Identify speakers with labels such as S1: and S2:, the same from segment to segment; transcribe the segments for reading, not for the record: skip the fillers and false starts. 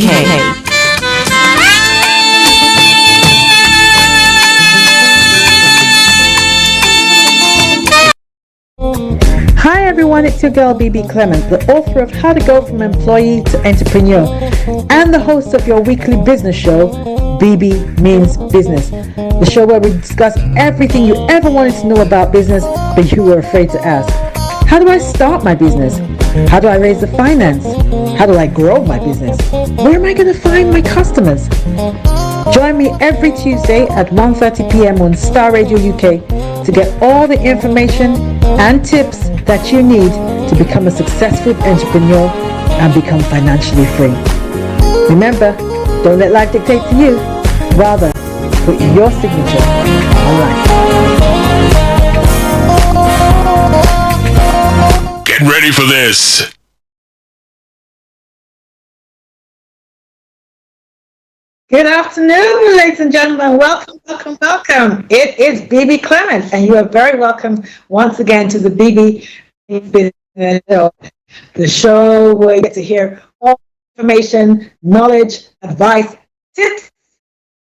S1: Hi everyone, it's your girl Bebe Clement, the author of How to Go from Employee to Entrepreneur and the host of your weekly business show, Bebe Means Business, the show where we discuss everything you ever wanted to know about business but you were afraid to ask. How do I start my business? How do I raise the finance? How do I grow my business? Where am I going to find my customers? Join me every Tuesday at 1:30 p.m. on Star Radio UK to get all the information and tips that you need to become a successful entrepreneur and become financially free. Remember, don't let life dictate to you. Rather, put your signature on life.
S2: Get ready for this.
S1: Good afternoon, ladies and gentlemen. Welcome. It is Bebe Clement, and you are very welcome once again to the Bebe Business Show, the show where you get to hear all information, knowledge, advice, tips,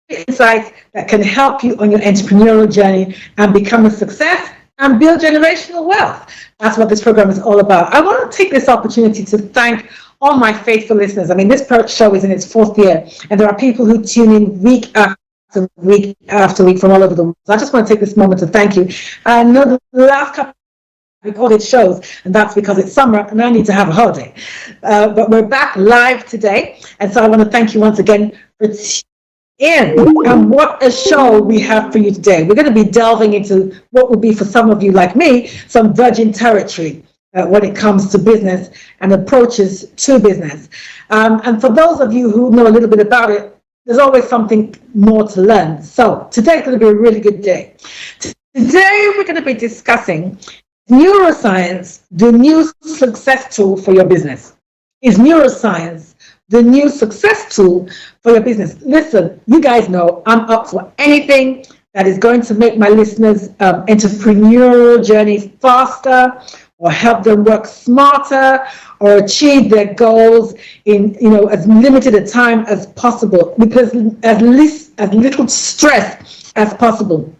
S1: insights that can help you on your entrepreneurial journey and become a success and build generational wealth. That's what this program is all about. I want to take this opportunity to thank all my faithful listeners. I mean, this show is in its 4th year, and there are people who tune in week after week after week from all over the world. So I just want to take this moment to thank you. I know the last couple of recorded shows, and that's because it's summer and I need to have a holiday. But we're back live today, and so I want to thank you once again for tuning in. And what a show we have for you today. We're going to be delving into what will be, for some of you like me, some virgin territory when it comes to business and approaches to business. And for those of you who know a little bit about it, there's always something more to learn. So today's going to be a really good day. Today we're going to be discussing Neuro-Science, the new success tool for your business. Is Neuro-Science the new success tool for your business? Listen, you guys know I'm up for anything that is going to make my listeners' entrepreneurial journey faster, or help them work smarter, or achieve their goals in as limited a time as possible, because as little stress as possible.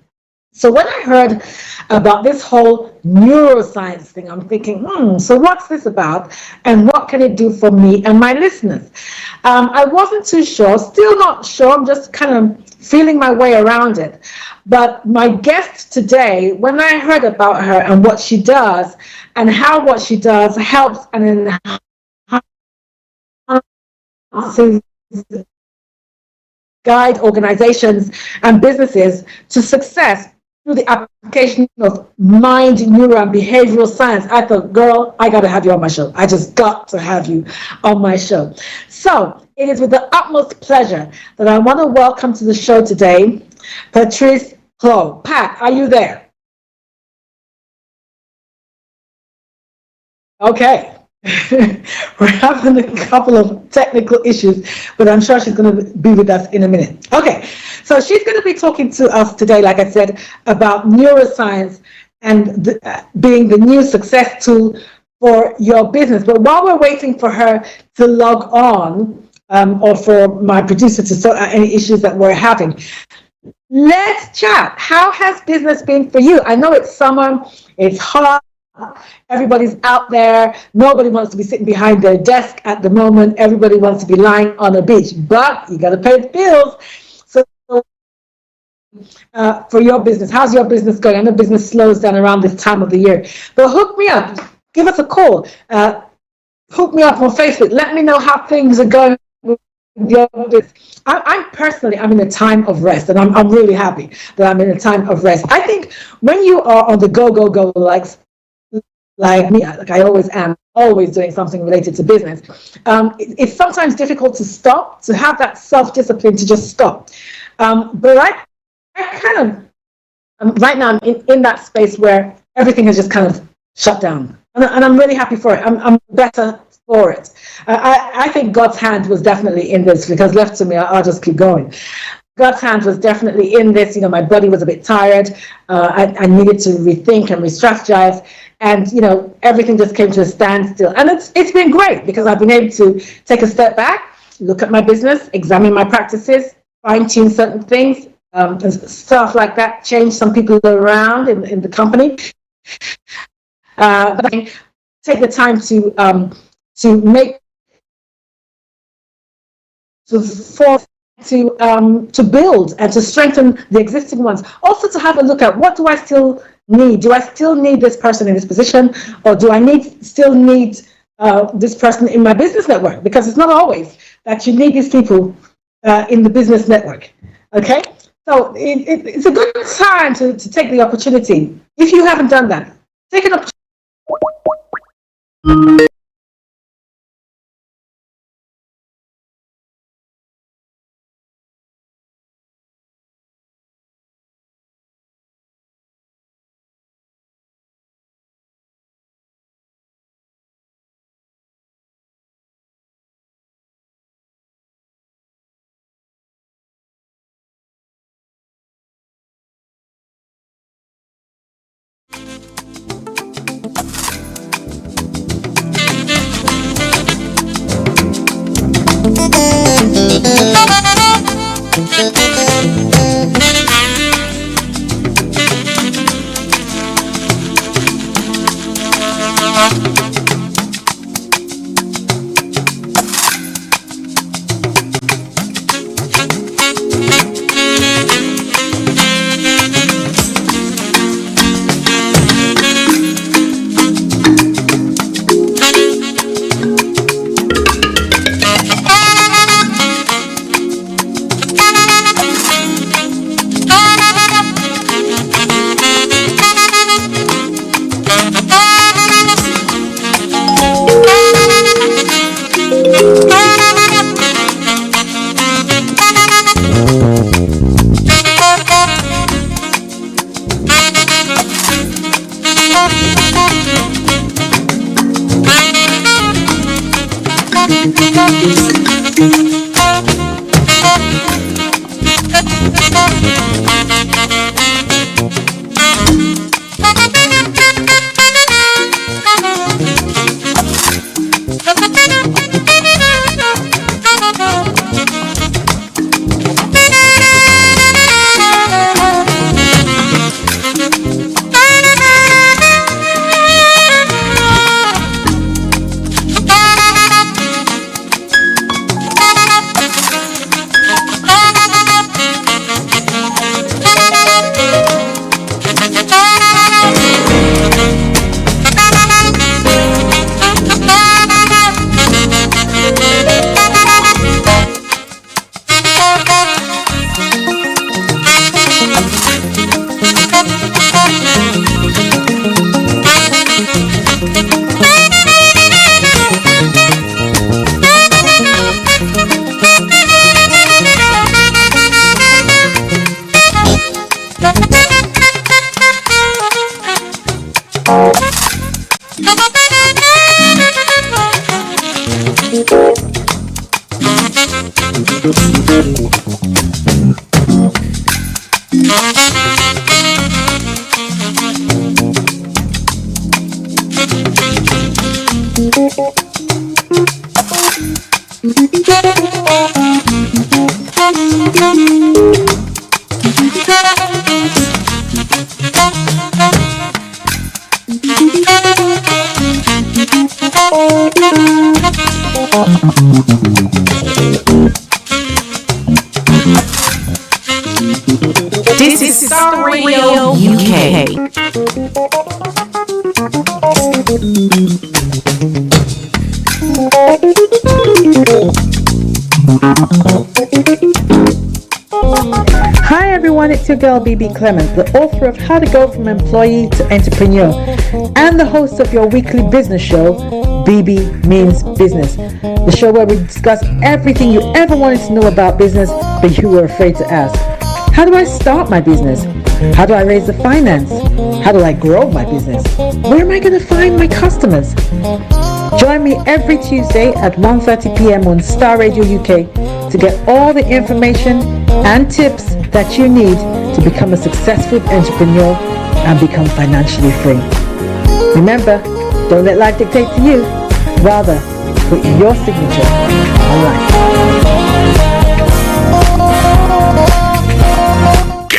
S1: So when I heard about this whole neuroscience thing, I'm thinking, so what's this about, and what can it do for me and my listeners? I wasn't too sure, still not sure. I'm just kind of feeling my way around it. But my guest today, when I heard about her and what she does, and how what she does helps and enhances guide organizations and businesses to success through the application of mind, neuro, and behavioral science, I thought, girl, I got to have you on my show. I just got to have you on my show. So it is with the utmost pleasure that I want to welcome to the show today, Patrice Clough. Pat, are you there? Okay. We're having a couple of technical issues, but I'm sure she's going to be with us in a minute. Okay, so she's going to be talking to us today, like I said, about neuroscience and being the new success tool for your business. But while we're waiting for her to log on, or for my producer to sort out any issues that we're having, let's chat. How has business been for you? I know it's summer, it's hot. Everybody's out there. Nobody wants to be sitting behind their desk at the moment. Everybody wants to be lying on a beach, but you got to pay the bills. So for your business, how's your business going? I know business slows down around this time of the year, but hook me up. Give us a call. Hook me up on Facebook. Let me know how things are going with your business. I'm in a time of rest, and I'm really happy that I'm in a time of rest. I think when you are on the go, like me, like I always am, always doing something related to business, it's sometimes difficult to stop, to have that self-discipline to just stop. But I kind of, right now I'm in that space where everything has just kind of shut down. And I'm really happy for it. I'm better for it. I think God's hand was definitely in this, because left to me, I'll just keep going. God's hand was definitely in this. My body was a bit tired. I needed to rethink and re-strategize. And, everything just came to a standstill. And it's been great, because I've been able to take a step back look at my business, examine my practices, fine-tune certain things, stuff like that, change some people around in the company. But I take the time to make to build and to strengthen the existing ones. Also to have a look at what do I still need? Do I still need this person in this position, or do I still need this person in my business network? Because it's not always that you need these people in the business network. Okay, so it's a good time to take the opportunity. If you haven't done that, take an opportunity.
S3: This is Star Radio UK.
S1: Hi everyone, it's your girl Bebe Clement, the author of How to Go From Employee to Entrepreneur and the host of your weekly business show, Bebe Means Business, the show where we discuss everything you ever wanted to know about business but you were afraid to ask. How do I start my business? How do I raise the finance? How do I grow my business? Where am I going to find my customers? Join me every Tuesday at 1:30 p.m. on Star Radio UK to get all the information and tips that you need to become a successful entrepreneur and become financially free. Remember, don't let life dictate to you. Rather, put your signature on life.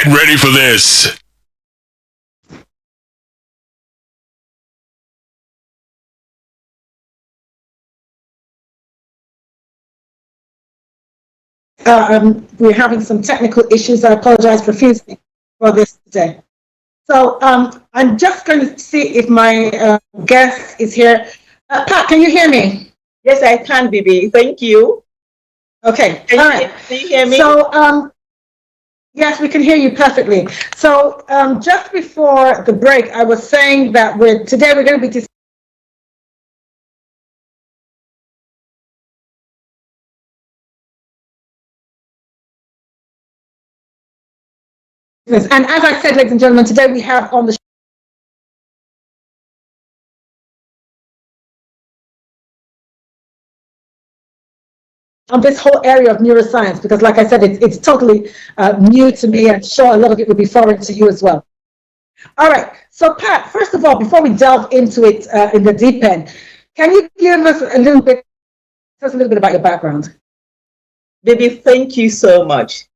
S2: Get ready for this.
S1: We're having some technical issues. I apologize profusely for this today. So I'm just going to see if my guest is here. Pat, can you hear me?
S4: Yes, I can, Bebe. Thank you.
S1: Okay.
S4: Can
S1: All
S4: you,
S1: right.
S4: can you hear me?
S1: So yes, we can hear you perfectly. So just before the break, I was saying that today we're going to be discussing. And as I said, ladies and gentlemen, today we have on the on this whole area of neuroscience, because like I said, it's totally new to me, and sure a lot of it will be foreign to you as well. All right, so Pat, first of all, before we delve into it in the deep end, can you give us a little bit, tell us a little bit about your background?
S4: Bebe, thank you so much.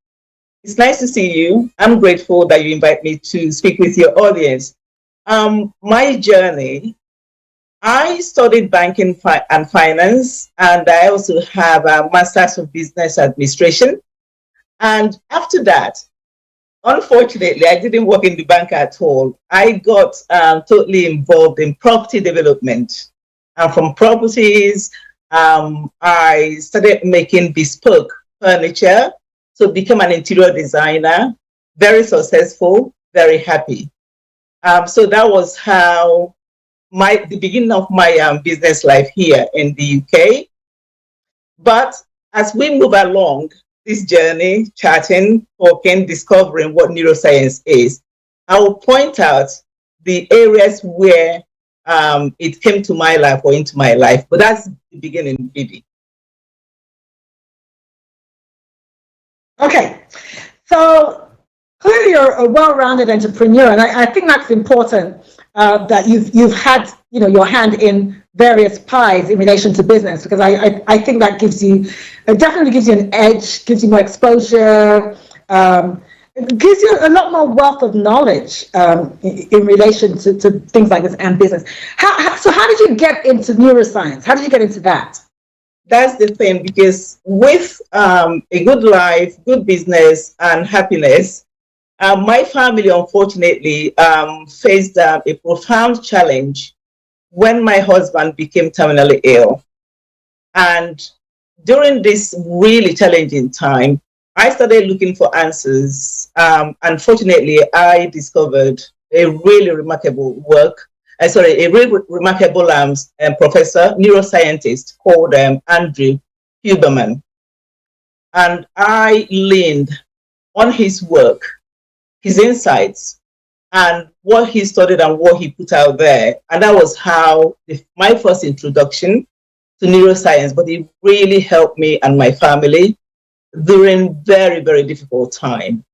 S4: It's nice to see you. I'm grateful that you invite me to speak with your audience. My journey, I studied banking and finance, and I also have a master's of business administration. And after that, unfortunately, I didn't work in the bank at all. I got totally involved in property development. And from properties, I started making bespoke furniture, so became an interior designer, very successful, very happy. So that was how the beginning of my business life here in the UK. But as we move along this journey, chatting, talking, discovering what neuroscience is, I will point out the areas where it came to my life or into my life. But that's the beginning, Bebe.
S1: Okay, so clearly you're a well-rounded entrepreneur, and I think that's important that you've had your hand in various pies in relation to business, because I think that definitely gives you an edge, gives you more exposure, it gives you a lot more wealth of knowledge in relation to things like this and business. So how did you get into neuroscience? How did you get into that?
S4: That's the thing, because with a good life, good business, and happiness, my family, unfortunately, faced a profound challenge when my husband became terminally ill. And during this really challenging time, I started looking for answers. Unfortunately, I discovered a really remarkable remarkable professor, neuroscientist called Andrew Huberman. And I leaned on his work, his insights, and what he studied and what he put out there. And that was how my first introduction to neuroscience, but it really helped me and my family during very, very difficult time.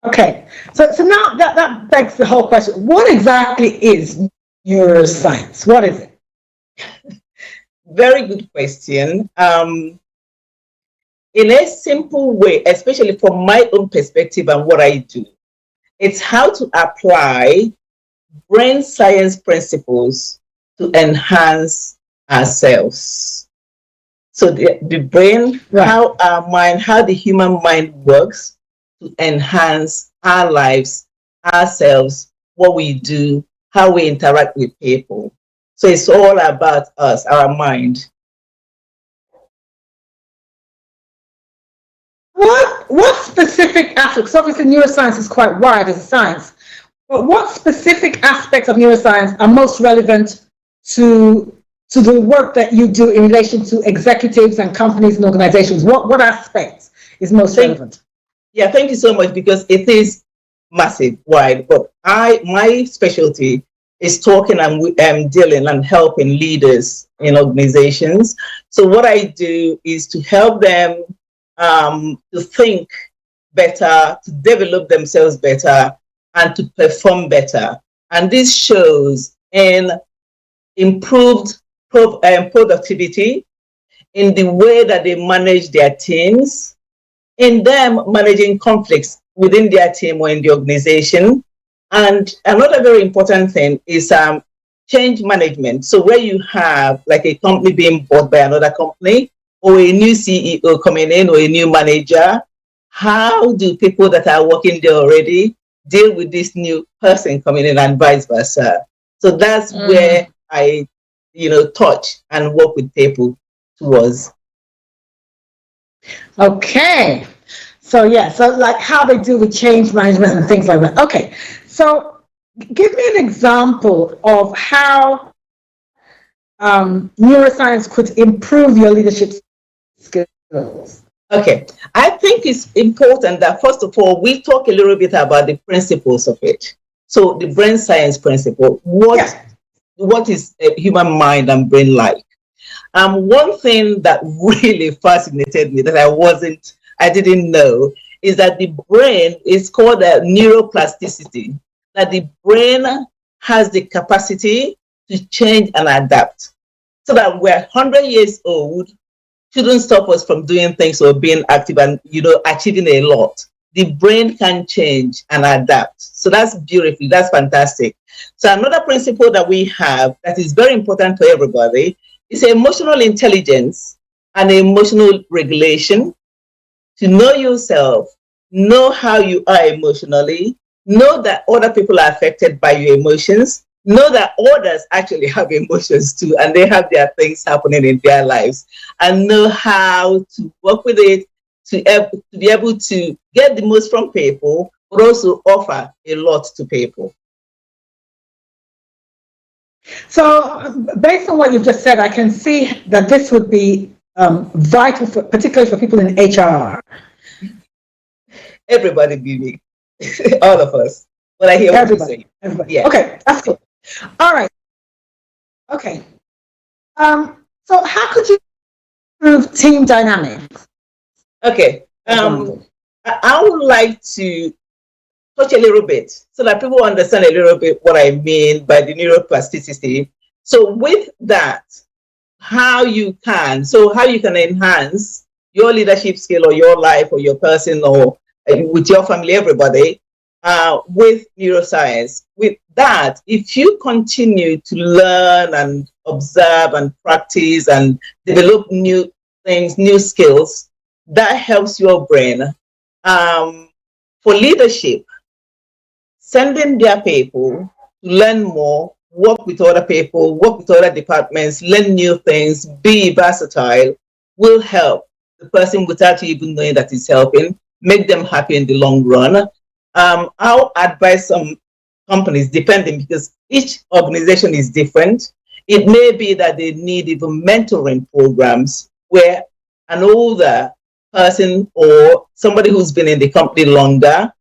S1: Okay, so now that begs the whole question. What exactly is neuroscience? What is it?
S4: Very good question. In a simple way, especially from my own perspective and what I do, it's how to apply brain science principles to enhance ourselves. So the brain, right, how our mind, how the human mind works to enhance our lives, ourselves, what we do, how we interact with people. So it's all about us, our mind.
S1: What specific aspects? Obviously, neuroscience is quite wide as a science, but what specific aspects of neuroscience are most relevant to the work that you do in relation to executives and companies and organizations? What aspects is most relevant?
S4: Yeah, thank you so much, because it is massive, wide. But my specialty is talking and dealing and helping leaders in organizations. So what I do is to help them to think better, to develop themselves better, and to perform better. And this shows in improved productivity, in the way that they manage their teams, in them managing conflicts within their team or in the organization. And another very important thing is change management. So where you have like a company being bought by another company, or a new CEO coming in, or a new manager, how do people that are working there already deal with this new person coming in, and vice versa? So that's where I, touch and work with people towards.
S1: Okay. So like how they deal with change management and things like that. Okay. So give me an example of how neuroscience could improve your leadership skills.
S4: Okay. I think it's important that, first of all, we talk a little bit about the principles of it. So the brain science principle, what is a human mind and brain like? One thing that really fascinated me that I didn't know, is that the brain is called neuroplasticity, that the brain has the capacity to change and adapt. So that we're 100 years old, shouldn't stop us from doing things or being active and, achieving a lot. The brain can change and adapt. So that's beautiful. That's fantastic. So another principle that we have that is very important to everybody is emotional intelligence and emotional regulation. To know yourself, know how you are emotionally, know that other people are affected by your emotions, know that others actually have emotions too, and they have their things happening in their lives, and know how to work with it to be able to get the most from people, but also offer a lot to people.
S1: So based on what you've just said, I can see that this would be vital, particularly for people in HR.
S4: Everybody, Bebe. All of us. But I hear what you're saying.
S1: Everybody. Yeah. Okay, that's good. All right. Okay. So how could you improve team dynamics?
S4: Okay. I would like to touch a little bit so that people understand a little bit what I mean by the neuroplasticity. So with that, how you can enhance your leadership skill or your life or your person or with your family, everybody, with neuroscience. With that, if you continue to learn and observe and practice and develop new things, new skills, that helps your brain. For leadership, sending their people to learn more, work with other people, work with other departments, learn new things, be versatile, will help the person without you even knowing that it's helping, make them happy in the long run. I'll advise some companies, depending, because each organization is different. It may be that they need even mentoring programs where an older person or somebody who's been in the company longer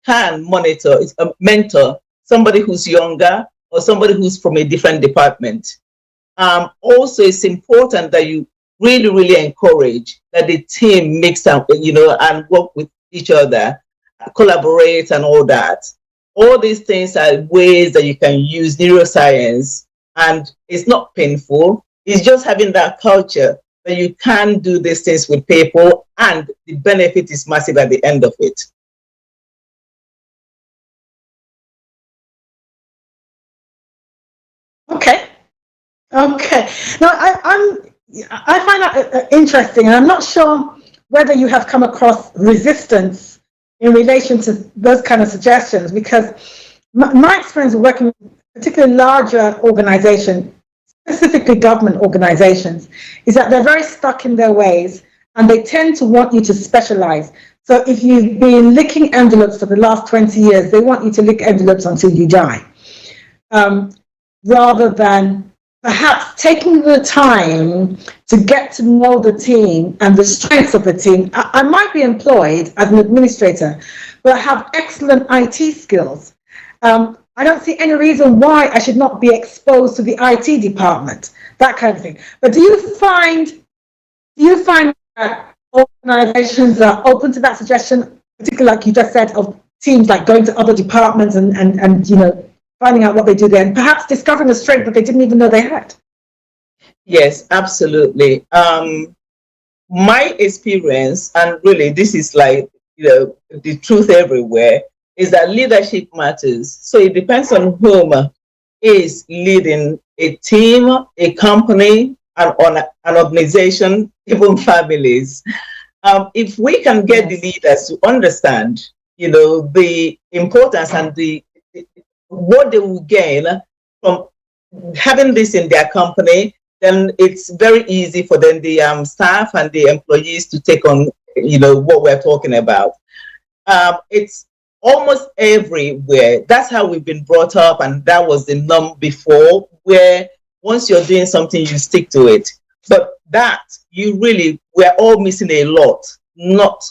S4: can mentor somebody who's younger or somebody who's from a different department. Also, it's important that you really, really encourage that the team mix up, and work with each other, collaborate and all that. All these things are ways that you can use neuroscience, and it's not painful. It's just having that culture that you can do these things with people, and the benefit is massive at the end of it.
S1: Okay. Now, I find that interesting, and I'm not sure whether you have come across resistance in relation to those kind of suggestions, because my experience working with particularly larger organizations, specifically government organizations, is that they're very stuck in their ways, and they tend to want you to specialize. So if you've been licking envelopes for the last 20 years, they want you to lick envelopes until you die. Rather than perhaps taking the time to get to know the team and the strengths of the team. I might be employed as an administrator, but I have excellent IT skills. I don't see any reason why I should not be exposed to the IT department, that kind of thing. But do you find that organizations are open to that suggestion, particularly like you just said, of teams like going to other departments and finding out what they do there, and perhaps discovering a strength that they didn't even know they had?
S4: Yes, absolutely. my experience, and really this is like, the truth everywhere, is that leadership matters. So it depends on whom is leading a team, a company, and on an organization, even families. If we can get the leaders to understand, the importance and what they will gain from having this in their company, then it's very easy for them, the staff and the employees, to take on, what we're talking about. It's almost everywhere. That's how we've been brought up, and that was the norm before, where once you're doing something, you stick to it. But that, we're all missing a lot, not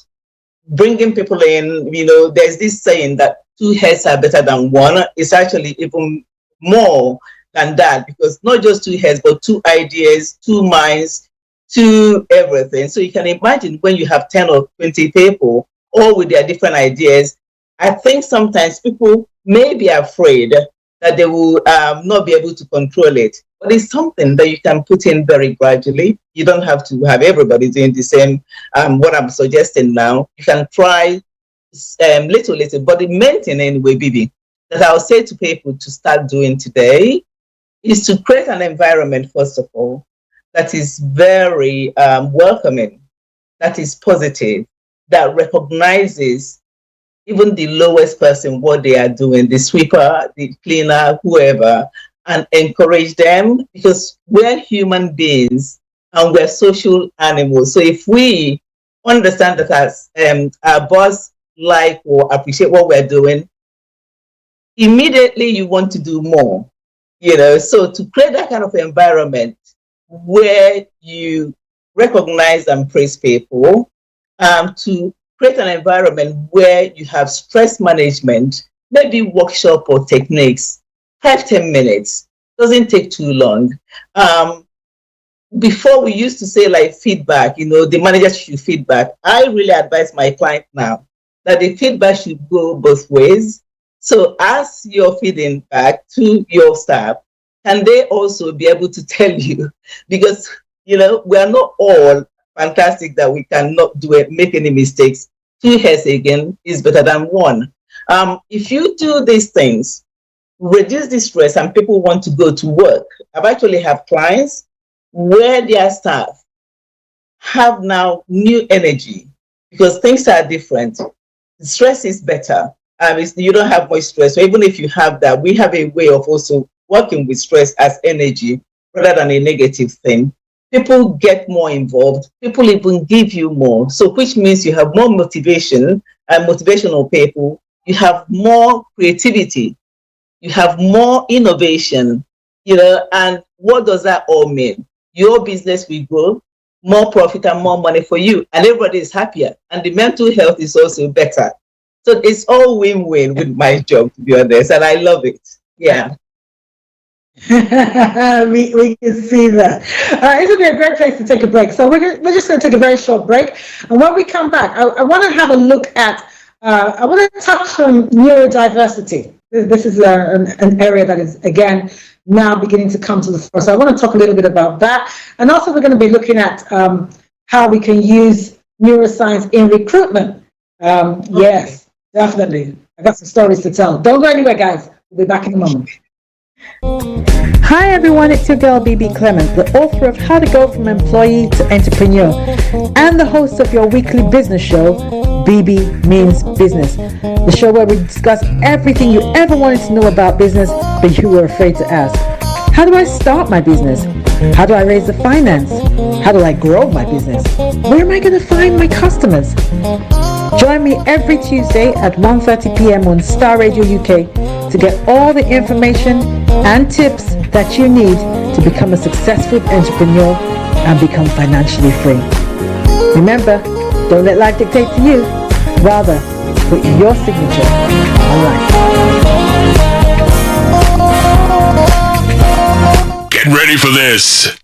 S4: bringing people in. There's this saying that 2 heads are better than 1. It's actually even more than that, because not just 2 heads, but 2 ideas, 2 minds, 2 everything. So you can imagine when you have 10 or 20 people, all with their different ideas. I think sometimes people may be afraid that they will not be able to control it. But it's something that you can put in very gradually. You don't have to have everybody doing the same, what I'm suggesting now. You can try little, but the main thing anyway, Bibi, that I'll say to people to start doing today is to create an environment, first of all, that is very welcoming, that is positive, that recognizes even the lowest person, what they are doing, the sweeper, the cleaner, whoever, and encourage them, because we're human beings and we're social animals. So if we understand that as our boss like or appreciate what we're doing, immediately you want to do more. So to create that kind of environment where you recognize and praise people, to create an environment where you have stress management, maybe workshop or techniques, 5-10 minutes, doesn't take too long. Before we used to say like feedback, the manager should feedback. I really advise my client now that the feedback should go both ways. So as you're feeding back to your staff, can they also be able to tell you? Because, we are not all fantastic that we cannot do it, make any mistakes. 2 heads again is better than 1. If you do these things, reduce the stress, and people want to go to work. I've actually have clients where their staff have now new energy because things are different. Stress is better. You don't have much stress. So even if you have that, we have a way of also working with stress as energy rather than a negative thing. People get more involved. People even give you more. So which means you have more motivation and motivational people. You have more creativity. You have more innovation, and what does that all mean? Your business will grow, more profit and more money for you, and everybody is happier, and the mental health is also better. So it's all win-win with my job, to be honest, and I love it. Yeah.
S1: we can see that. This would be a great place to take a break. So we're just going to take a very short break. And when we come back, I want to have a look at, I want to touch on neurodiversity. This is an area that is, again, now beginning to come to the fore. So I want to talk a little bit about that. And also we're going to be looking at how we can use neuroscience in recruitment. Yes, definitely. I got some stories to tell. Don't go anywhere, guys. We'll be back in a moment.
S5: Hi everyone, it's your girl Bebe Clement, the author of How to Go From Employee to Entrepreneur and the host of your weekly business show, Bebe Means Business, the show where we discuss everything you ever wanted to know about business but you were afraid to ask. How do I start my business? How do I raise the finance? How do I grow my business? Where am I going to find my customers? Join me every Tuesday at 1:30 p.m. on Star Radio UK to get all the information and tips that you need to become a successful entrepreneur and become financially free. Remember, don't let life dictate to you. Rather, put your signature on life.
S2: Get ready for this.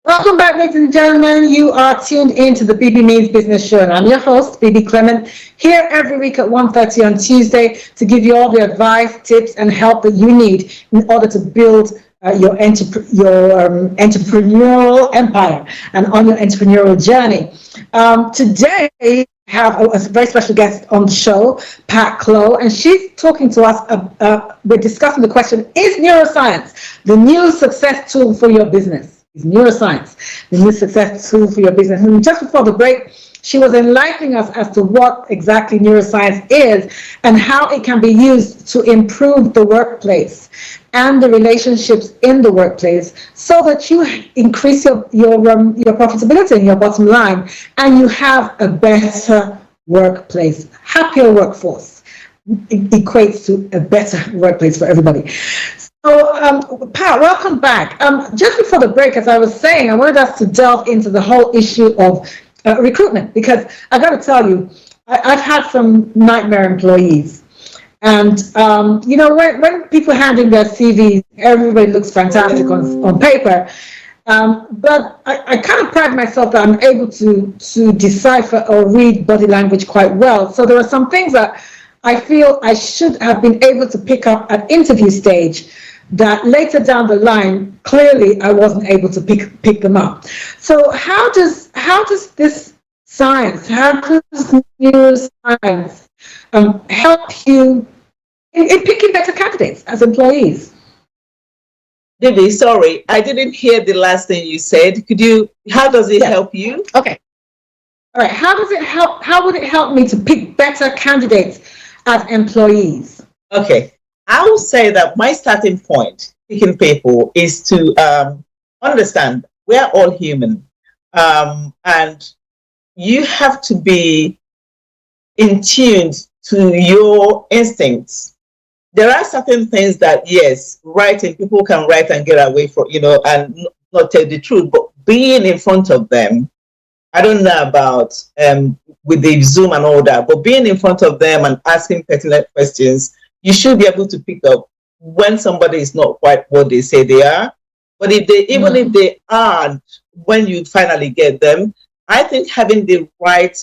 S1: Welcome back, ladies and gentlemen. You are tuned in to the Bebe Means Business Show, and I'm your host, Bebe Clement, here every week at 1:30 on Tuesday to give you all the advice, tips, and help that you need in order to build your entrepreneurial empire and on your entrepreneurial journey. Today, we have a very special guest on the show, Pat Clough, and she's talking to us. We're discussing the question: is neuroscience the new success tool for your business? Is neuroscience the new success tool for your business? And just before the break, she was enlightening us as to what exactly neuroscience is and how it can be used to improve the workplace and the relationships in the workplace, so that you increase your profitability and your bottom line, and you have a better workplace, happier workforce. It equates to a better workplace for everybody. So, Pat, welcome back. Just before the break, as I was saying, I wanted us to delve into the whole issue of recruitment, because I got to tell you, I've had some nightmare employees. And, when people hand in their CVs, everybody looks fantastic on paper. But I kind of pride myself that I'm able to decipher or read body language quite well. So there are some things that I feel I should have been able to pick up at interview stage that later down the line, clearly I wasn't able to pick them up. So how does this science, how does neuroscience help you in picking better candidates as employees?
S4: Bebe, sorry, I didn't hear the last thing you said. How does it help you?
S1: Okay. All right. How would it help me to pick better candidates as employees?
S4: Okay. I would say that my starting point picking people is to understand we're all human. And you have to be in tune to your instincts. There are certain things that, yes, writing, people can write and get away from, and not tell the truth, but being in front of them, I don't know about with the Zoom and all that, but being in front of them and asking pertinent questions, you should be able to pick up when somebody is not quite what they say they are. But if they aren't, when you finally get them, I think having the right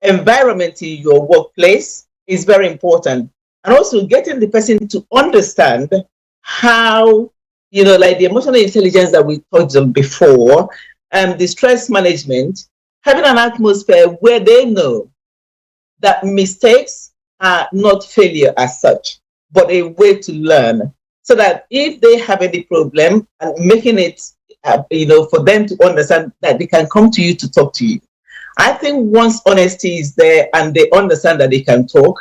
S4: environment in your workplace is very important. And also getting the person to understand how, like the emotional intelligence that we touched on before, the stress management, having an atmosphere where they know that mistakes are not failure as such, but a way to learn. So that if they have any problem, and making it, for them to understand that they can come to you to talk to you. I think once honesty is there and they understand that they can talk,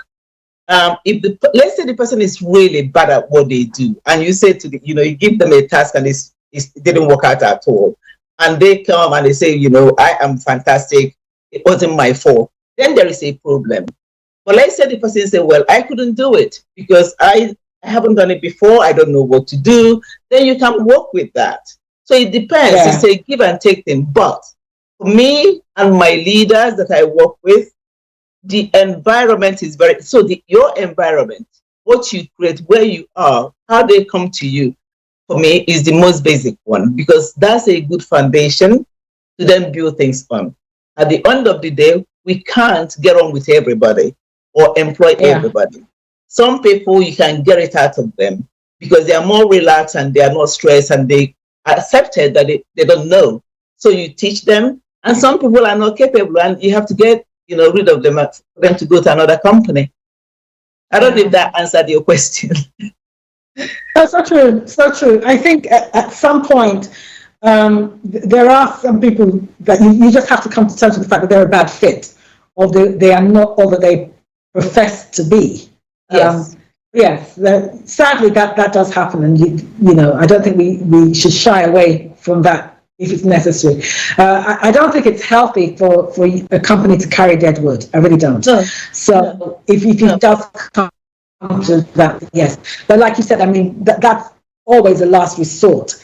S4: let's say the person is really bad at what they do, and you say to you give them a task and it didn't work out at all, and they come and they say, I am fantastic, it wasn't my fault, then there is a problem. But let's say the person say, well, I couldn't do it because I haven't done it before, I don't know what to do, then you can work with that. So it depends. Yeah. It's a give and take thing. But for me and my leaders that I work with, the environment is your environment, what you create, where you are, how they come to you, for me is the most basic one, because that's a good foundation to then build things on. At the end of the day, we can't get on with everybody or employ everybody. Some people, you can get it out of them because they are more relaxed and they are not stressed and they accepted that they don't know. So you teach them, and some people are not capable and you have to get rid of them for them to go to another company. I don't know if that answered your question.
S1: That's so true. So true. I think at some point, there are some people that you just have to come to terms with the fact that they're a bad fit, or they are not all that they profess to be.
S4: Yes.
S1: Yes. Sadly, that does happen, and I don't think we should shy away from that if it's necessary. I don't think it's healthy for a company to carry dead wood. I really don't. No. So if it does come to that, yes. But like you said, I mean, that's always a last resort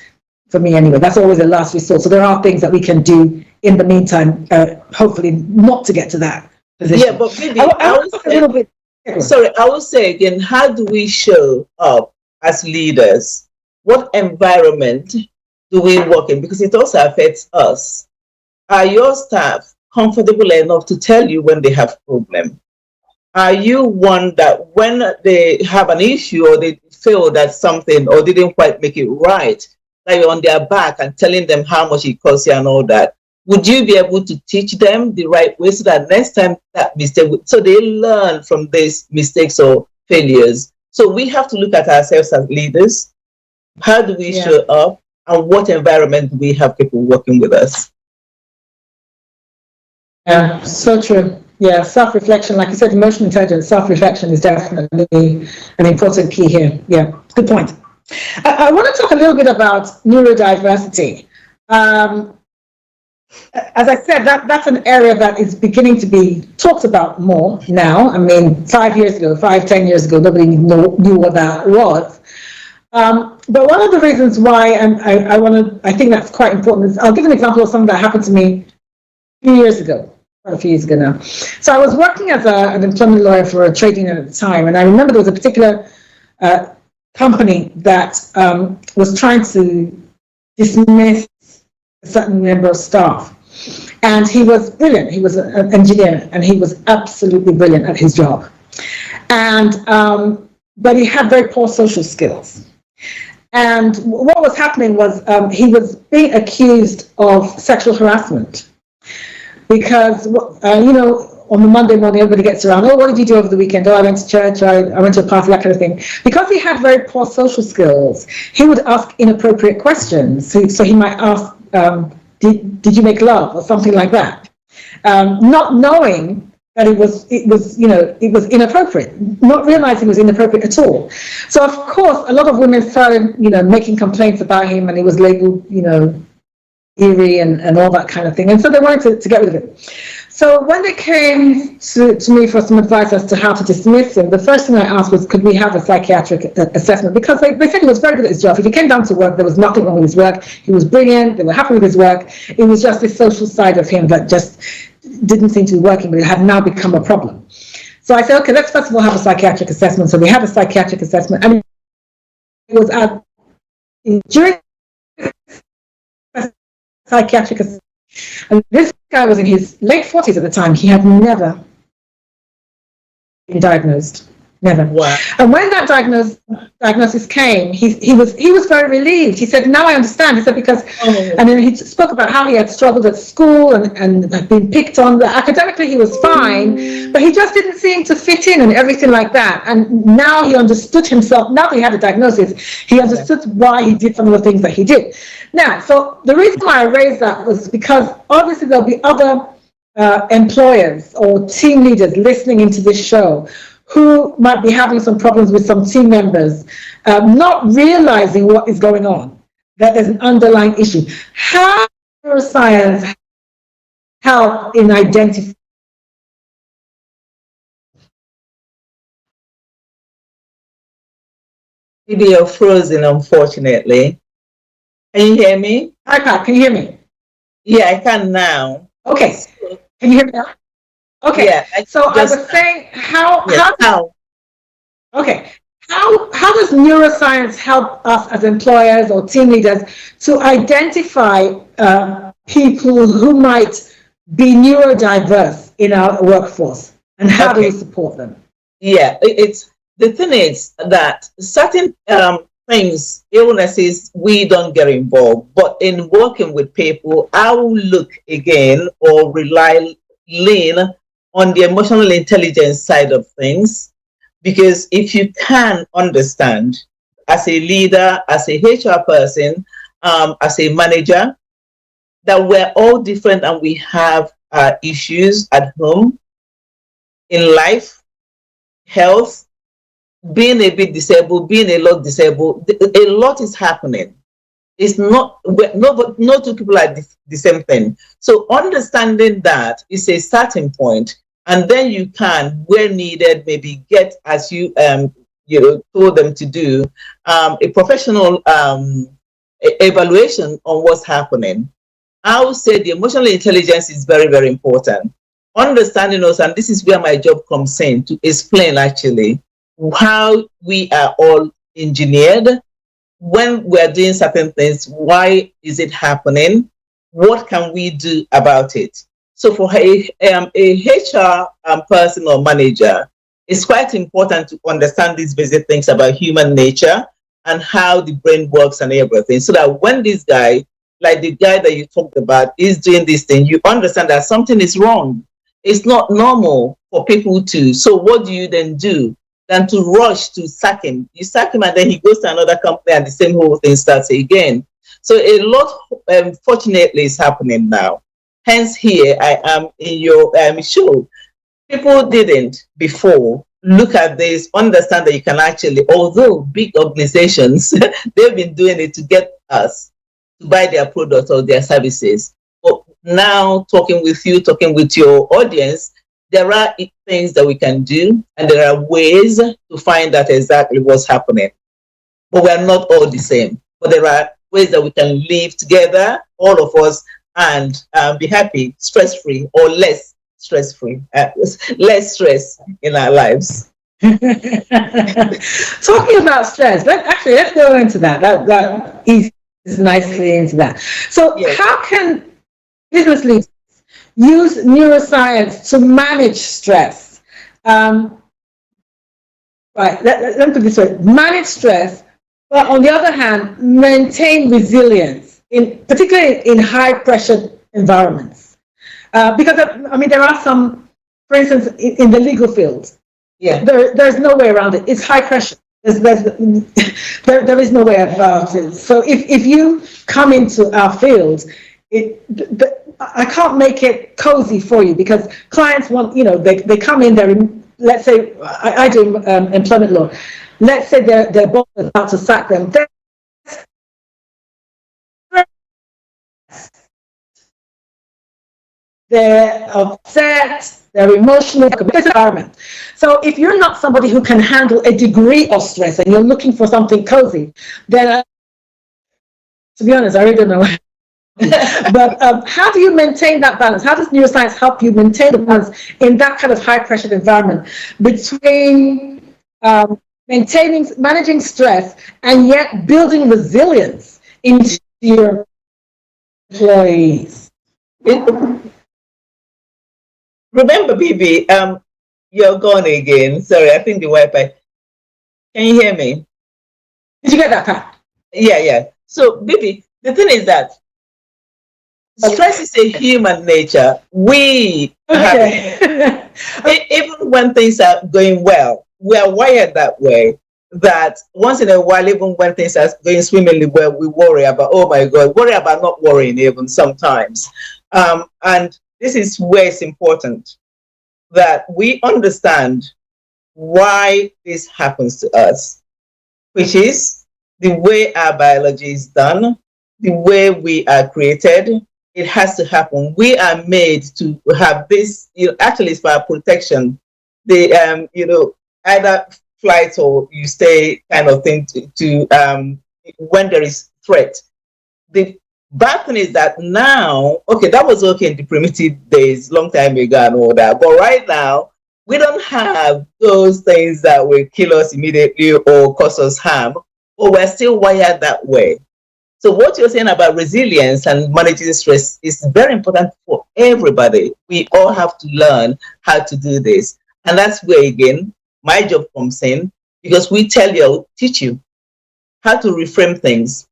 S1: for me anyway. That's always a last resort. So there are things that we can do in the meantime, hopefully not to get to that position.
S4: Yeah, but maybe I will say again, how do we show up as leaders? What environment do we work in? Because it also affects us. Are your staff comfortable enough to tell you when they have problem? Are you one that when they have an issue or they failed at something or didn't quite make it right, that you're on their back and telling them how much it costs you and all that. Would you be able to teach them the right way so that next time that mistake, so they learn from these mistakes or failures? So we have to look at ourselves as leaders. How do we show up, and what environment do we have people working with us?
S1: Yeah, so true. Yeah, self-reflection, like you said, emotional intelligence, self-reflection is definitely an important key here. Yeah, good point. I want to talk a little bit about neurodiversity. As I said, that's an area that is beginning to be talked about more now. I mean, 10 years ago, nobody knew what that was. But one of the reasons why I think that's quite important is, I'll give an example of something that happened to me a few years ago now. So I was working as an employment lawyer for a trade union at the time, and I remember there was a particular company that was trying to dismiss a certain member of staff. And he was brilliant. He was an engineer, and he was absolutely brilliant at his job. And but he had very poor social skills. And what was happening was he was being accused of sexual harassment. Because, on the Monday morning, everybody gets around, oh, what did you do over the weekend? Oh, I went to church, I went to a party, that kind of thing. Because he had very poor social skills, he would ask inappropriate questions. So he might ask, did you make love, or something like that? Not knowing that it was inappropriate, not realizing it was inappropriate at all. So, of course, a lot of women started, making complaints about him, and he was labeled, eerie and all that kind of thing. And so they wanted to get rid of it. So when they came to me for some advice as to how to dismiss him, the first thing I asked was, could we have a psychiatric assessment? Because they said he was very good at his job. If he came down to work, there was nothing wrong with his work. He was brilliant. They were happy with his work. It was just the social side of him that just didn't seem to be working, but it had now become a problem. So I said, okay, let's first of all have a psychiatric assessment. So we had a psychiatric assessment. And it was during psychiatric assessment. And this guy was in his late 40s at the time. He had never been diagnosed. Never.
S4: Wow.
S1: And when that diagnosis came, he was very relieved. He said, now I understand. He said, because, and then he spoke about how he had struggled at school and had been picked on. Academically, he was fine, but he just didn't seem to fit in and everything like that. And now he understood himself. Now that he had a diagnosis, he understood why he did some of the things that he did. Now, so the reason why I raised that was because obviously there'll be other employers or team leaders listening into this show who might be having some problems with some team members, not realizing what is going on, that there's an underlying issue. How does neuroscience help in identifying?
S4: Maybe you're frozen, unfortunately. Can you hear me?
S1: Hi, Pat, can you hear me?
S4: Yeah, I can now.
S1: Okay, can you hear me now? Okay,
S4: yeah,
S1: so I was saying, how does neuroscience help us as employers or team leaders to identify people who might be neurodiverse in our workforce, and how do we support them?
S4: Yeah, the thing is that certain things, illnesses, we don't get involved, but in working with people, I will look again or lean on the emotional intelligence side of things, because if you can understand as a leader, as a HR person, as a manager, that we're all different and we have issues at home, in life, health, being a bit disabled, being a lot disabled, a lot is happening. It's not, no two people are the same thing. So understanding that is a starting point, and then you can, where needed, maybe get, as you told them to do, a professional evaluation on what's happening. I would say the emotional intelligence is very, very important. Understanding us, and this is where my job comes in, to explain actually how we are all engineered. When we're doing certain things, why is it happening? What can we do about it? So for a HR person or manager, it's quite important to understand these basic things about human nature and how the brain works and everything, so that when this guy, like the guy that you talked about, is doing this thing, you understand that something is wrong. It's not normal for people to. So what do you then do? Than to rush to sack him. You sack him and then he goes to another company and the same whole thing starts again. So a lot, fortunately, is happening now. Hence, here I am in your show. People didn't before look at this, understand that you can actually, although big organizations, they've been doing it to get us to buy their products or their services. But now, talking with you, talking with your audience, there are things that we can do, and there are ways to find out exactly what's happening. But we are not all the same. But there are ways that we can live together, all of us, and be happy, stress-free, or less stress-free, less stress in our lives.
S1: Talking about stress, let's go into that. That eases nicely into that. So,
S4: Yes.
S1: How can business leaders use neuroscience to manage stress? Right. Let me put it this way: manage stress, but on the other hand, maintain resilience, particularly in high-pressure environments. Because I mean, there are some, for instance, in the legal field.
S4: Yeah.
S1: There's no way around it. It's high pressure. There is no way around it. So if you come into our field, I can't make it cozy for you, because clients want, they come in, let's say, I do employment law. Let's say their boss is about to sack them. They're upset, they're emotional, environment. So if you're not somebody who can handle a degree of stress and you're looking for something cozy, then to be honest, I really don't know. But how do you maintain that balance? How does neuroscience help you maintain the balance in that kind of high pressure environment between managing stress and yet building resilience into your employees?
S4: Remember, Bebe, you're gone again. Sorry, I think the Wi-Fi. Can you hear me?
S1: Did you get that, Pat?
S4: Yeah. So, Bebe, the thing is that stress is a human nature. We have it. Even when things are going well, we are wired that way. That once in a while, even when things are going swimmingly well, we worry about, oh my God, worry about not worrying even sometimes. And this is where it's important that we understand why this happens to us, which is the way our biology is done, the way we are created. It has to happen. We are made to have this, actually it's for our protection. The, either flight or you stay kind of thing to when there is threat. The bad thing is that now, okay, that was okay in the primitive days, long time ago and all that. But right now, we don't have those things that will kill us immediately or cause us harm, but we're still wired that way. So what you're saying about resilience and managing stress is very important for everybody. We all have to learn how to do this. And that's where, again, my job comes in, because we teach you how to reframe things,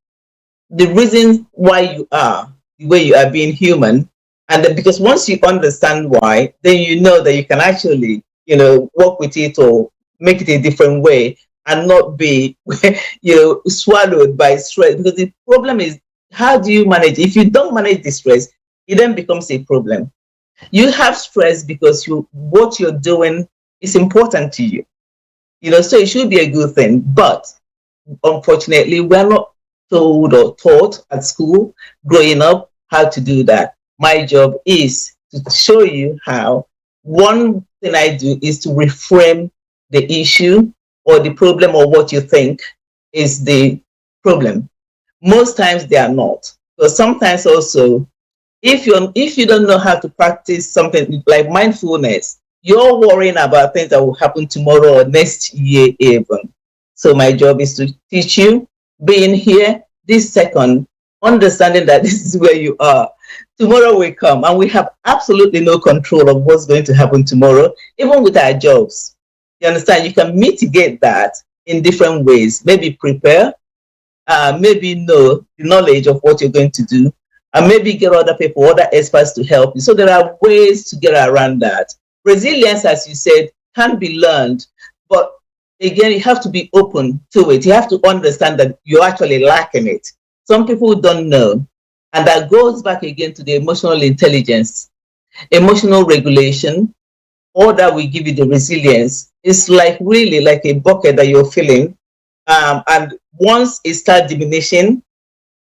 S4: the reason why you are the way you are being human. And then, because once you understand why, then you know that you can actually, work with it or make it a different way and not be, swallowed by stress. Because the problem is, how do you manage? If you don't manage the stress, it then becomes a problem. You have stress because what you're doing is important to you. So it should be a good thing. But unfortunately, we're not told or taught at school growing up how to do that. My job is to show you how. One thing I do is to reframe the issue or the problem, or what you think is the problem. Most times they are not. So sometimes also, if you don't know how to practice something like mindfulness, you're worrying about things that will happen tomorrow or next year even. So my job is to teach you, being here this second, understanding that this is where you are. Tomorrow will come, and we have absolutely no control of what's going to happen tomorrow, even with our jobs. You understand? You can mitigate that in different ways. Maybe prepare, maybe know the knowledge of what you're going to do, and maybe get other people, other experts to help you. So there are ways to get around that. Resilience, as you said, can be learned, but again, you have to be open to it. You have to understand that you're actually lacking it. Some people don't know. And that goes back again to the emotional intelligence, emotional regulation, all that will give you the resilience. It's like really like a bucket that you're filling. And once it starts diminishing,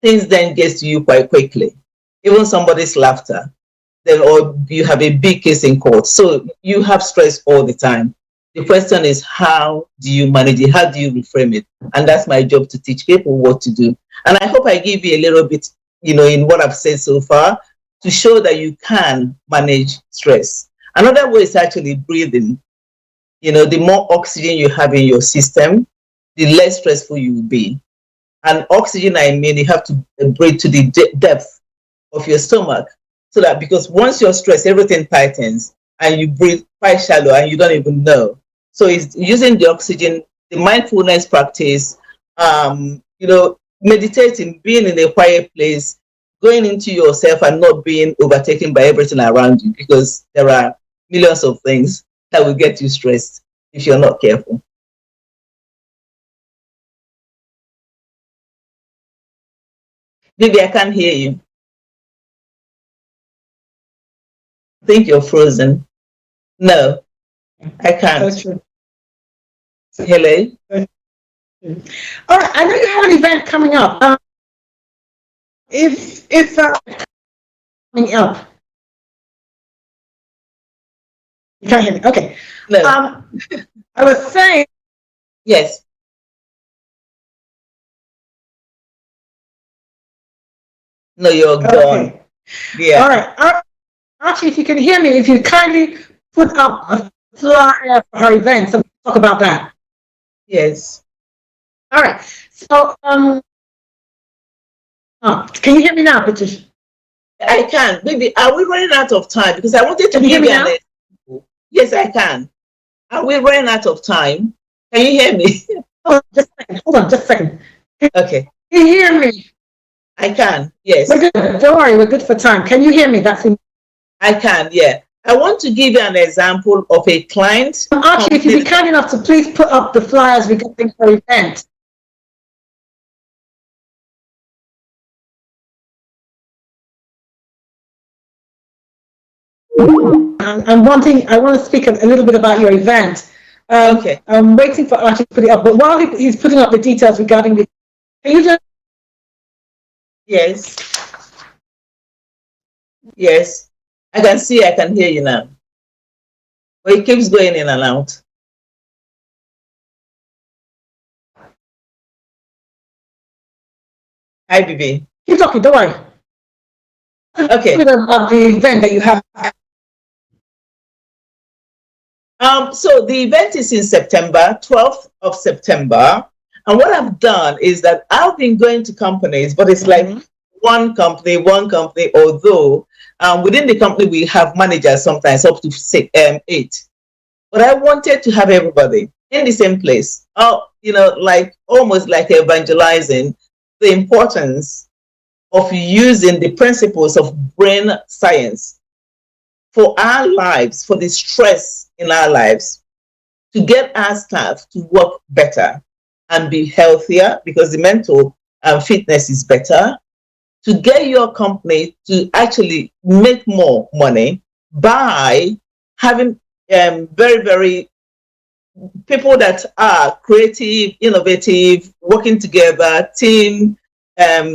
S4: things then gets to you quite quickly. Even somebody's laughter, then or you have a big case in court. So you have stress all the time. The question is, how do you manage it? How do you reframe it? And that's my job, to teach people what to do. And I hope I give you a little bit, in what I've said so far, to show that you can manage stress. Another way is actually breathing. The more oxygen you have in your system, the less stressful you will be. And oxygen, I mean, you have to breathe to the depth of your stomach. So that, because once you're stressed, everything tightens and you breathe quite shallow and you don't even know. So it's using the oxygen, the mindfulness practice, meditating, being in a quiet place, going into yourself and not being overtaken by everything around you, because there are millions of things that will get you stressed if you're not careful. Baby, I can't hear you. I think you're frozen. No, I can't. Hello?
S1: All right, I know you have an event coming up. If coming up, you can't hear me. Okay.
S4: No.
S1: I was saying.
S4: Yes. No, you're gone. Yeah.
S1: All right. Archie, if you can hear me, if you kindly put up a flyer for her event, so we can talk about that.
S4: Yes.
S1: All right. So, can you hear me now, Patrice?
S4: I can. Maybe, are we running out of time? Because I wanted to give you an example. Yes, I can. Are we running out of time? Can you hear me?
S1: Hold on, just a second.
S4: Okay.
S1: Can you hear me?
S4: I can, yes.
S1: We're good. Don't worry, we're good for time. Can you hear me?
S4: I can, yeah. I want to give you an example of a client.
S1: Archie, if you'd be kind enough to please put up the flyers regarding her event. I want to speak a little bit about your event.
S4: Okay.
S1: I'm waiting for Archie to put it up, but while he's putting up the details regarding the, can you just?
S4: Yes. Yes. I can hear you now. But it keeps going in and out. Hi, Bebe.
S1: Keep talking, don't worry.
S4: Okay.
S1: About the event that you have.
S4: So the event is in September, 12th of September. And what I've done is that I've been going to companies, but it's like one company, although within the company we have managers sometimes up to 8. But I wanted to have everybody in the same place. Like almost like evangelizing the importance of using the principles of brain science for our lives, for the stress in our lives, to get our staff to work better and be healthier, because the mental fitness is better, to get your company to actually make more money by having very, very people that are creative, innovative, working together, team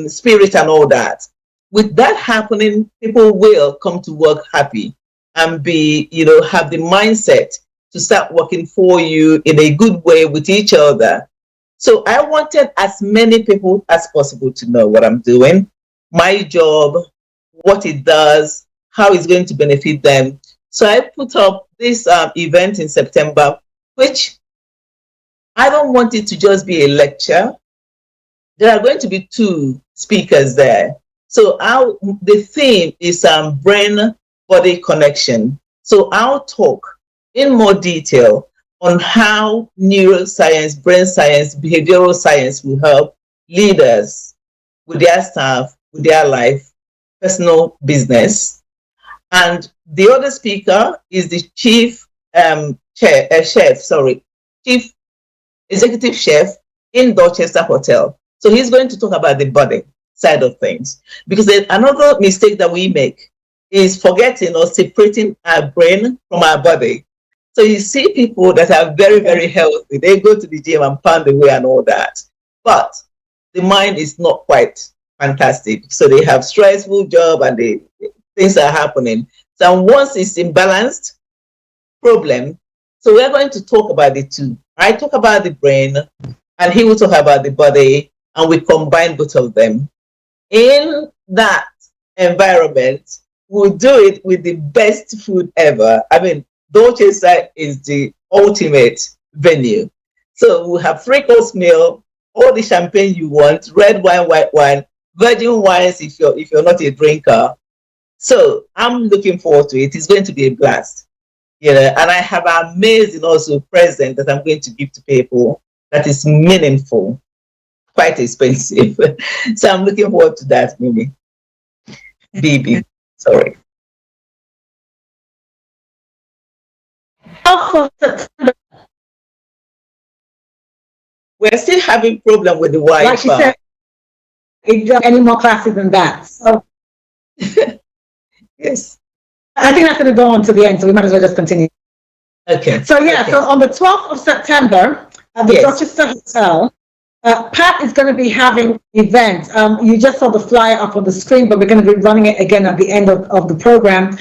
S4: spirit and all that. With that happening, people will come to work happy and have the mindset to start working for you in a good way with each other. So I wanted as many people as possible to know what I'm doing, my job, what it does, how it's going to benefit them. So I put up this event in September, which I don't want it to just be a lecture. There are going to be 2 speakers there. So the theme is brain-body connection. So I'll talk in more detail on how neuroscience, brain science, behavioral science will help leaders with their staff, with their life, personal business. And the other speaker is the chief chief executive chef in Dorchester Hotel. So he's going to talk about the body side of things. Because another mistake that we make is forgetting or separating our brain from our body. So you see people that are very, very healthy. They go to the gym and pound away and all that. But the mind is not quite fantastic. So they have stressful job and things are happening. So once it's imbalanced, problem. So we're going to talk about the two. I talk about the brain and he will talk about the body, and we combine both of them. In that environment, we'll do it with the best food ever. I mean, Dorchester is the ultimate venue. So we'll have 3-course meal, all the champagne you want, red wine, white wine, virgin wines if you're not a drinker. So I'm looking forward to it. It's going to be a blast. And I have an amazing also present that I'm going to give to people that is meaningful, quite expensive. So I'm looking forward to that, Mimi. Bebe, sorry. We're still having problem with the Wi-Fi.
S1: Like she said, any more classes than that. So
S4: yes.
S1: I think that's going to go on to the end, so we might as well just continue.
S4: Okay.
S1: So so on the 12th of September at the Dorchester Hotel, Pat is going to be having an event. You just saw the flyer up on the screen, but we're going to be running it again at the end of the program.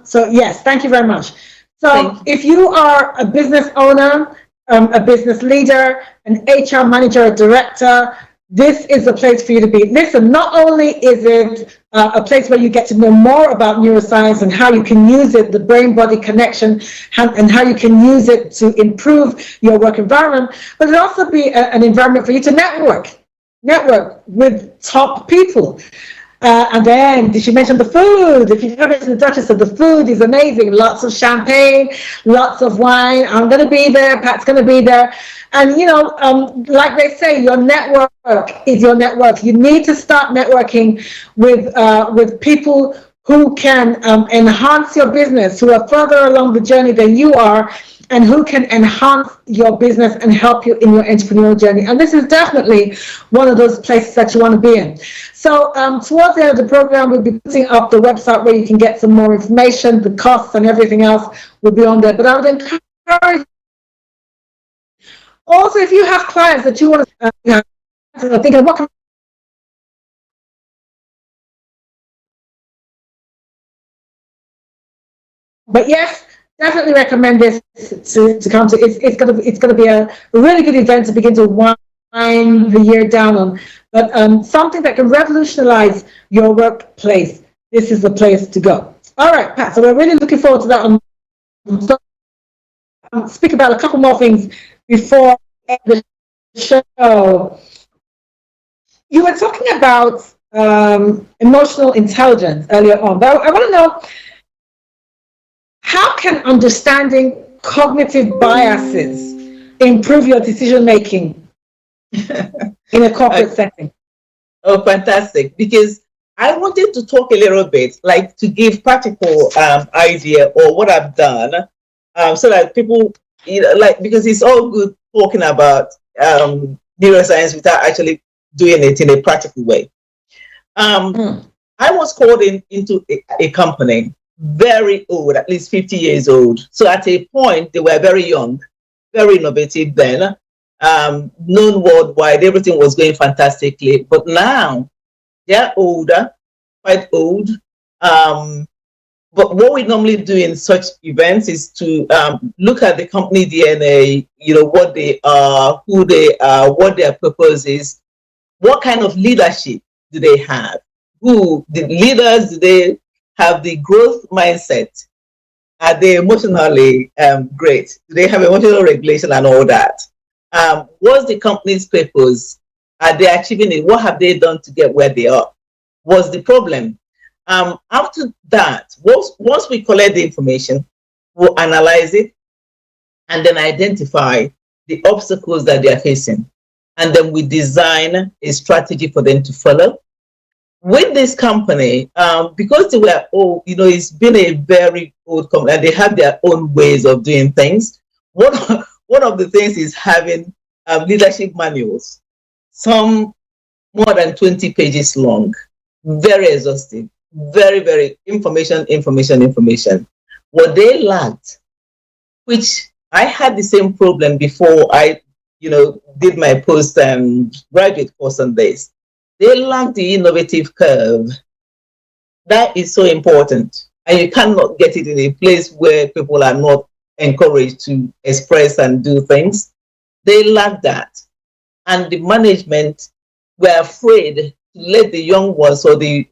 S1: So yes, thank you very much. So if you are a business owner, a business leader, an HR manager, a director, this is the place for you to be. Listen, not only is it a place where you get to know more about neuroscience and how you can use it, the brain-body connection, and how you can use it to improve your work environment, but it'll also be an environment for you to network with top people. And then, did she mention the food? If you've ever been to the Duchess, the food is amazing. Lots of champagne, lots of wine. I'm going to be there. Pat's going to be there. And, like they say, your network is your network. You need to start networking with people who can enhance your business, who are further along the journey than you are, and who can enhance your business and help you in your entrepreneurial journey. And this is definitely one of those places that you want to be in. So towards the end of the program, we'll be putting up the website where you can get some more information. The costs and everything else will be on there. But I would encourage also, if you have clients that you want to think of what can. But yes, definitely recommend this to come to. It's gonna be a really good event to begin to wind the year down on. But something that can revolutionize your workplace. This is the place to go. All right, Pat. So we're really looking forward to that. Speak about a couple more things before the show. You were talking about emotional intelligence earlier on, but I want to know, how can understanding cognitive biases improve your decision making in a corporate setting?
S4: Oh, fantastic. Because I wanted to talk a little bit, like to give practical idea or what I've done, so that people, because it's all good talking about neuroscience without actually doing it in a practical way. I was called into a company, very old, at least 50 years old. So at a point, they were very young, very innovative then, known worldwide, everything was going fantastically. But now they're older, quite old. But what we normally do in such events is to look at the company DNA, what they are, who they are, what their purpose is, what kind of leadership do they have, who the leaders, do they have the growth mindset, are they emotionally great, do they have emotional regulation and all that, what's the company's purpose, are they achieving it, what have they done to get where they are, what's the problem. After that, once we collect the information, we'll analyze it, and then identify the obstacles that they are facing. And then we design a strategy for them to follow. With this company, because they were old, it's been a very old company, and they have their own ways of doing things. One of the things is having leadership manuals, some more than 20 pages long, very exhaustive, very, very information. What they lacked, which I had the same problem before I, did my post-graduate course on this. They lack the innovative curve. That is so important. And you cannot get it in a place where people are not encouraged to express and do things. They lack that. And the management were afraid to let the young ones or the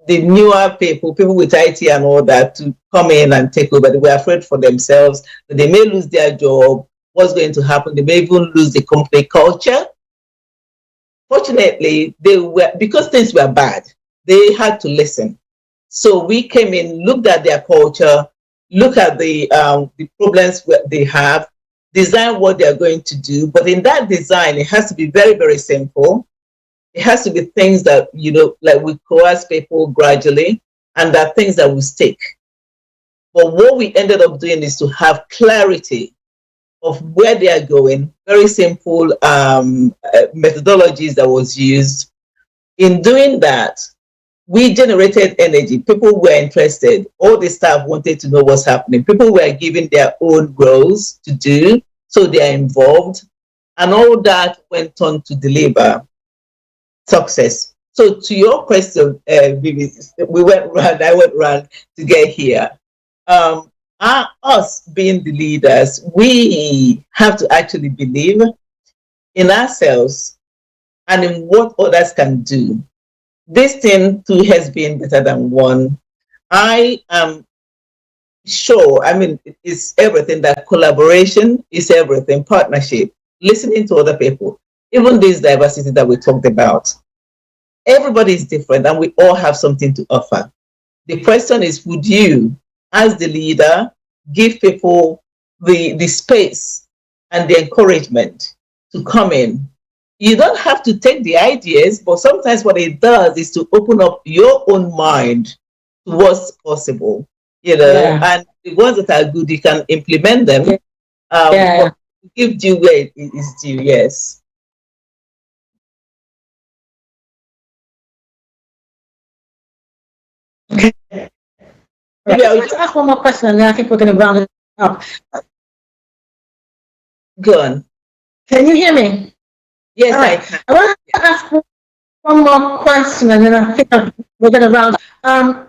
S4: newer people with IT and all that, to come in and take over. They were afraid for themselves that they may lose their job. What's going to happen? They may even lose the company culture. Fortunately, because things were bad, they had to listen. So we came in, looked at their culture, look at the problems they have, design what they are going to do. But in that design, it has to be very, very simple. It has to be things that, like we coerce people gradually, and that are things that will stick. But what we ended up doing is to have clarity of where they are going, very simple methodologies that was used. In doing that, we generated energy. People were interested. All the staff wanted to know what's happening. People were given their own roles to do, so they are involved. And all that went on to deliver success. So to your question, Bebe, I went round to get here. Us being the leaders, we have to actually believe in ourselves and in what others can do. This thing too has been better than one. I am sure, it's everything, that collaboration is everything, partnership, listening to other people, even this diversity that we talked about. Everybody is different and we all have something to offer. The question is, would you, as the leader, give people the space and the encouragement to come in? You don't have to take the ideas, but sometimes what it does is to open up your own mind to what's possible, and the ones that are good, you can implement them. But give due where it is due, yes.
S1: Maybe I'll just ask one more question, and then I think we're going to round it up.
S4: Go on.
S1: Can you hear me?
S4: Yes,
S1: right.
S4: I can.
S1: I want to ask one more question, and then I think we're going to round. I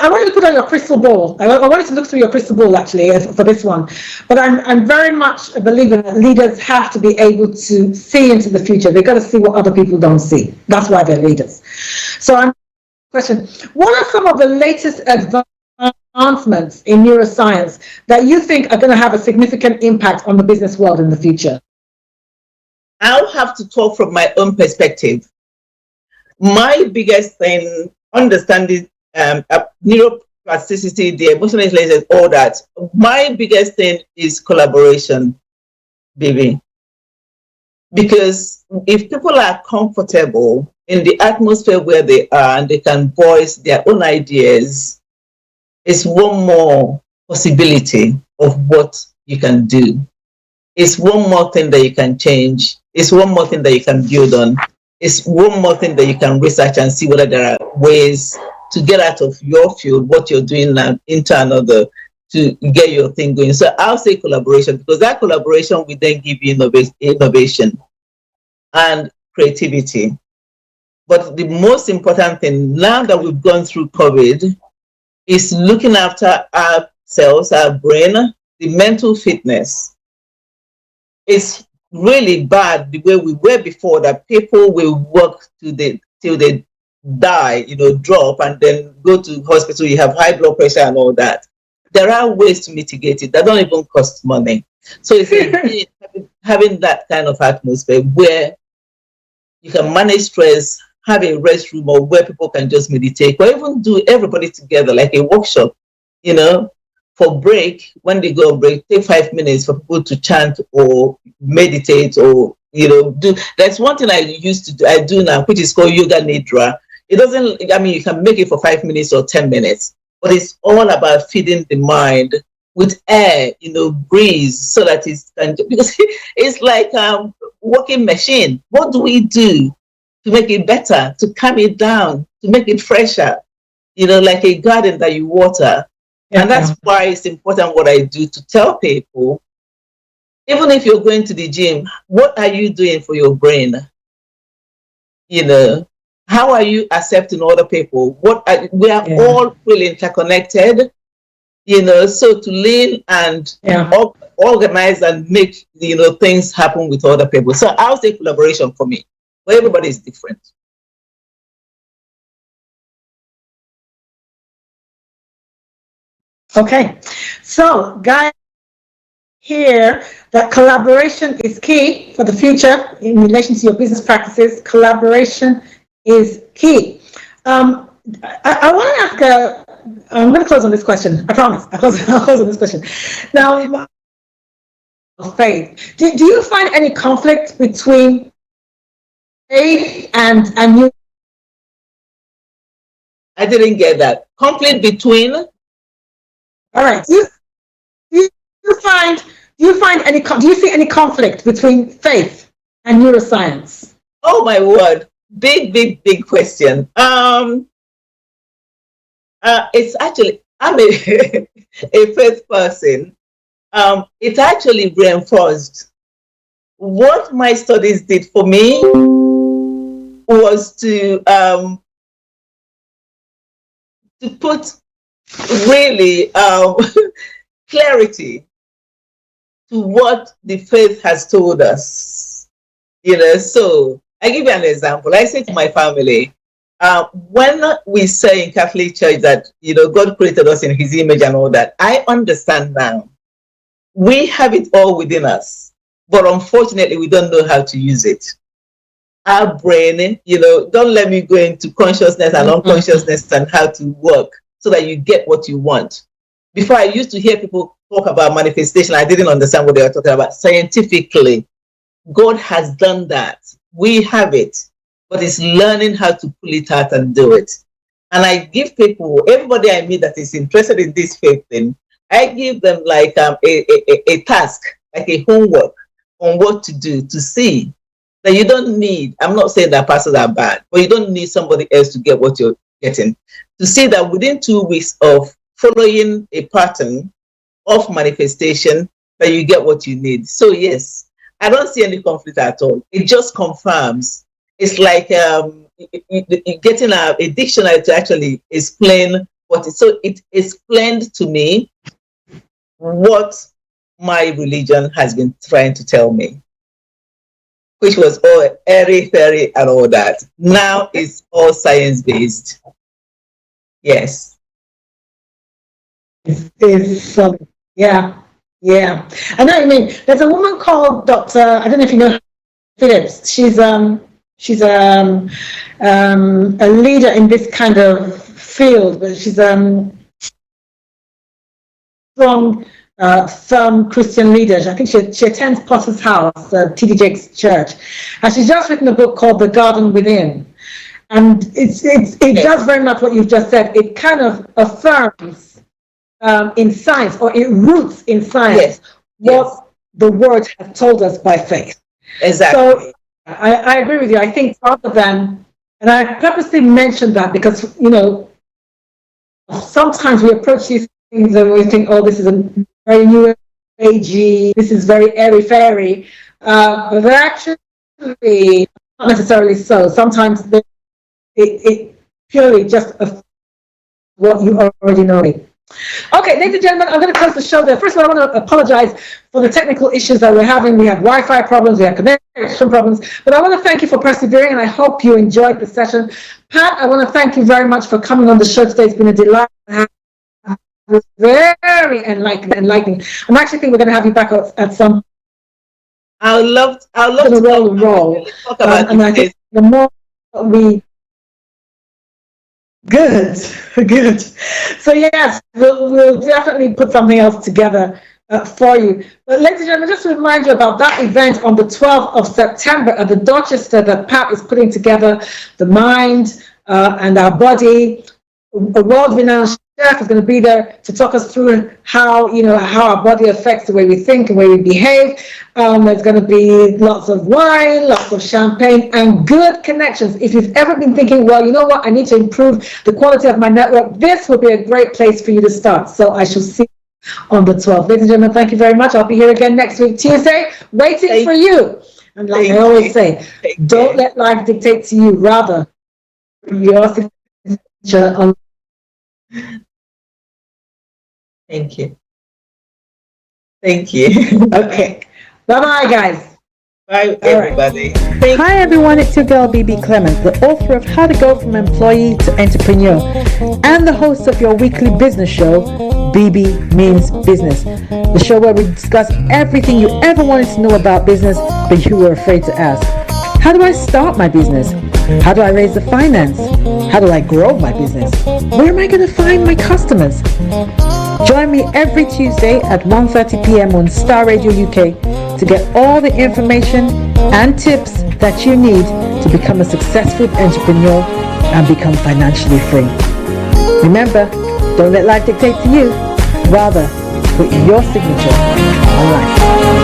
S1: want you to put on your crystal ball. I wanted to look through your crystal ball, actually, for this one. But I'm very much a believer that leaders have to be able to see into the future. They've got to see what other people don't see. That's why they're leaders. So question, what are some of the latest advancements in neuroscience that you think are going to have a significant impact on the business world in the future?
S4: I'll have to talk from my own perspective. My biggest thing, understanding neuroplasticity, the emotional intelligence, all that. My biggest thing is collaboration, Bebe. Because if people are comfortable in the atmosphere where they are and they can voice their own ideas, it's one more possibility of what you can do. It's one more thing that you can change. It's one more thing that you can build on. It's one more thing that you can research and see whether there are ways to get out of your field, what you're doing now, into another, to get your thing going. So I'll say collaboration, because that collaboration will then give you innovation and creativity. But the most important thing, now that we've gone through COVID, is looking after ourselves, our brain, the mental fitness. It's really bad the way we were before, that people will work till they die, drop, and then go to hospital. You have high blood pressure and all that. There are ways to mitigate it that don't even cost money. So it's having that kind of atmosphere where you can manage stress, have a restroom, or where people can just meditate, or even do everybody together like a workshop, for break, when they go on break, take 5 minutes for people to chant or meditate or, do. There's one thing I used to do, I do now, which is called yoga nidra. It doesn't, I mean, you can make it for 5 minutes or 10 minutes, but it's all about feeding the mind with air, breeze, so that it's, because it's like a working machine. What do we do to make it better, to calm it down, to make it fresher? Like a garden that you water.
S1: Yeah.
S4: And that's why it's important what I do, to tell people, even if you're going to the gym, what are you doing for your brain? How are you accepting other people? We are all really interconnected, so to lean and organize and make, things happen with other people. So I'll say collaboration for me, but everybody is different.
S1: Okay, so guys, here that collaboration is key for the future in relation to your business practices. Collaboration is key. I want to ask I'm going to close on this question. I promise. I'll close on this question. Now, faith. Do you find any conflict between faith and you?
S4: I didn't get that. Conflict between?
S1: All right. Do you see any conflict between faith and neuroscience?
S4: Oh my word. Big question. It's actually, I'm a faith person. It actually reinforced what my studies did for me was to put really clarity to what the faith has told us. So I give you an example. I say to my family, when we say in Catholic Church that, God created us in his image and all that, I understand now. We have it all within us, but unfortunately, we don't know how to use it. Our brain, don't let me go into consciousness and unconsciousness and how to work so that you get what you want. Before, I used to hear people talk about manifestation. I didn't understand what they were talking about. Scientifically, God has done that. We have it, but it's learning how to pull it out and do it. And I give people, everybody I meet that is interested in this faith thing, I give them like a task, like a homework on what to do, to see that you don't need, I'm not saying that pastors are bad, but you don't need somebody else to get what you're getting. To see that within 2 weeks of following a pattern of manifestation, that you get what you need. So yes, I don't see any conflict at all. It just confirms. It's like getting a dictionary to actually explain what it. So it explained to me what my religion has been trying to tell me, which was all airy, fairy, and all that. Now it's all science-based. Yes.
S1: Yeah. I know what you mean. There's a woman called Dr. I don't know if you know Phillips. She's a leader in this kind of field, but she's strong, firm Christian leader. I think she attends Potter's House, T.D. Jakes' church, and she's just written a book called The Garden Within. And it does very much what you've just said. It kind of affirms in science, or it roots in science, what the word has told us by faith.
S4: Exactly.
S1: So I agree with you. I think rather than, and I purposely mentioned that because, sometimes we approach these things and we think, oh, this is a very new agey, this is very airy-fairy, but they're actually not necessarily so. Sometimes it purely just what you already know. Okay, ladies and gentlemen, I'm going to close the show there. First of all, I want to apologize for the technical issues that we're having. We have Wi-Fi problems, we have connection problems, but I want to thank you for persevering, and I hope you enjoyed the session. Pat, I want to thank you very much for coming on the show today. It's been a delight. It was very enlightening. I'm actually think we're going to have you back at some.
S4: I would love
S1: to roll.
S4: Talk about
S1: and I think the more we Good, good. So yes, we'll definitely put something else together for you. But ladies and gentlemen, just to remind you about that event on the 12th of September at the Dorchester that Pat is putting together, the mind and our body. A world-renowned chef is going to be there to talk us through how our body affects the way we think and the way we behave. There's going to be lots of wine, lots of champagne, and good connections. If you've ever been thinking, well, you know what, I need to improve the quality of my network, this will be a great place for you to start. So I shall see you on the 12th. Ladies and gentlemen, thank you very much. I'll be here again next week, Tuesday, waiting for you. And like I always say, don't let life dictate to you. Rather, your signature.
S4: Thank you. Thank you.
S1: Okay. Bye-bye, guys.
S4: Bye, everybody.
S5: Hi everyone, it's your girl Bebe Clement, the author of How to Go from Employee to Entrepreneur and the host of your weekly business show, Bebe Means Business, the show where we discuss everything you ever wanted to know about business but you were afraid to ask. How do I start my business? How do I raise the finance? How do I grow my business? Where am I going to find my customers? Join me every Tuesday at 1:30 p.m. on Star Radio UK to get all the information and tips that you need to become a successful entrepreneur and become financially free. Remember, don't let life dictate to you. Rather, put your signature on life.